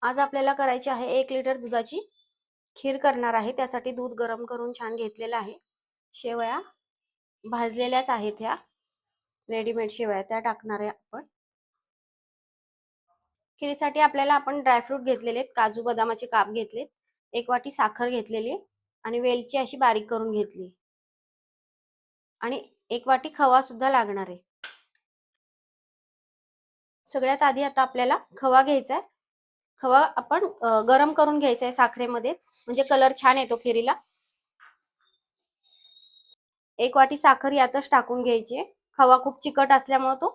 आज आपल्याला करायची आहे 1 लिटर दुधाची खीर करणार आहे. त्यासाठी दूध गरम करून छान घेतलेलं आहे. शेवया भाजलेल्याच आहेत, ह्या रेडीमेड शेवया त्या टाकणार आहे आपण. खीरीसाठी आपल्याला आपण ड्रायफ्रूट घेतलेले आहेत, काजू बदामाचे काप घेतलेत, 1 वाटी साखर घेतलेली आणि वेलची अशी बारीक करून घेतली आणि 1 वाटी खवा सुद्धा लागणार आहे. सगळ्यात आधी आता आपल्याला खवा घ्यायचा आहे. खवा आपण गरम करून घ्यायचा आहे साखरेमध्येच, म्हणजे कलर छान येतो खिरीला. 1 वाटी साखर यातच टाकून घ्यायची. खवा खूप चिकट असल्यामुळे तो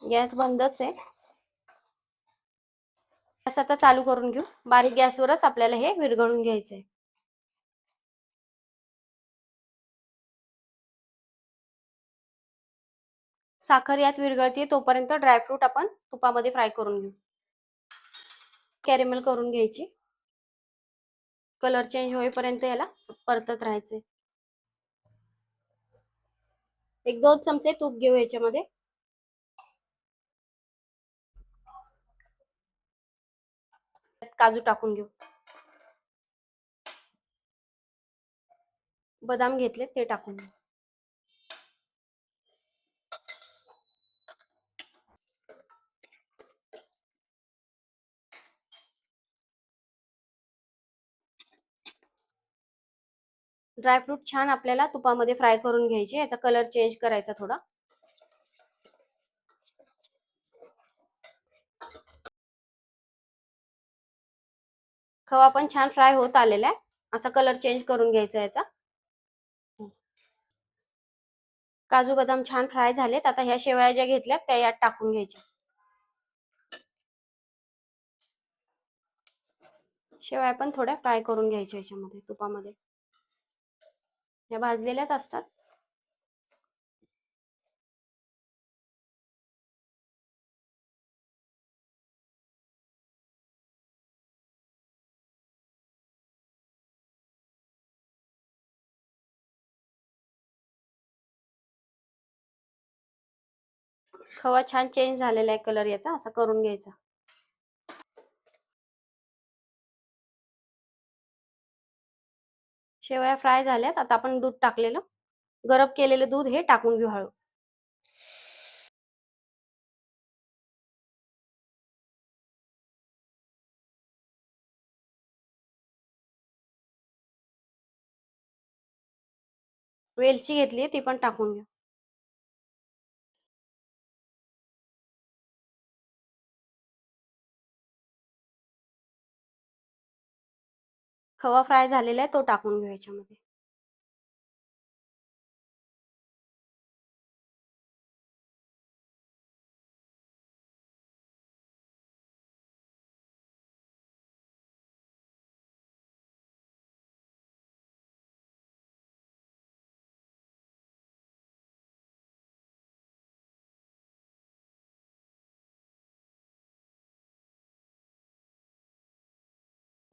गॅस बंदच आहे. गॅस आता चालू करून घेऊ. बारीक गॅसवरच आपल्याला हे विरघळून घ्यायचंय. साखर यात विरघळते तोपर्यंत ड्रायफ्रूट आपण तुपामध्ये फ्राय करून घेऊ. कॅरेमेल करून घ्यायची. कलर चेंज होईपर्यंत याला परतत राहायचे. 1-2 चमचे तूप घेऊ याच्यामध्ये. काजू टाकून घेऊ. बदाम घेतले ते टाकून घेऊ. ड्रायफ्रूट छान आपल्याला तुपामध्ये फ्राय करून घ्यायचे. याचा कलर चेंज करायचा थोडा. खवा पण छान फ्राय होत आलेला आहे. असा कलर चेंज करून घ्यायचा याचा. काजू बदाम छान फ्राय झालेत. आता ह्या शेवया ज्या घेतल्यात त्या यात टाकून घ्यायच्या. शेवया पण थोड्या फ्राय करून घ्यायच्या याच्यामध्ये तुपामध्ये. ह्या भाजलेल्याच असतात. खवा छान चेंज झालेला आहे कलर याचा. असा करून घ्यायचा. शेवया फ्राय झाल्यात. आता आपण दूध टाकलेलं, गरम केलेलं दूध हे टाकून घेऊ हळू. वेलची घेतली ती पण टाकून घेऊ. खवा फ्राय झालेला आहे तो टाकून घेऊ याच्यामध्ये.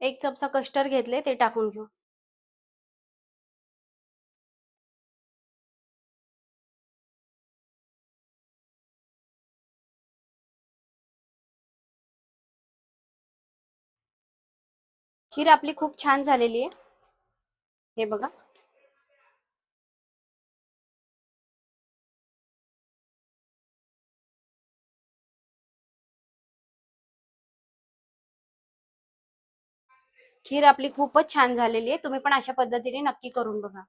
एक चमचा कस्टर्ड घेतले ते टाकून घेऊ. खीर आपली खूप छान झालेली आहे. हे बघा. खीर आपली खूपच छान झालेली आहे. तुम्ही पण अशा पद्धतीने नक्की करून बघा.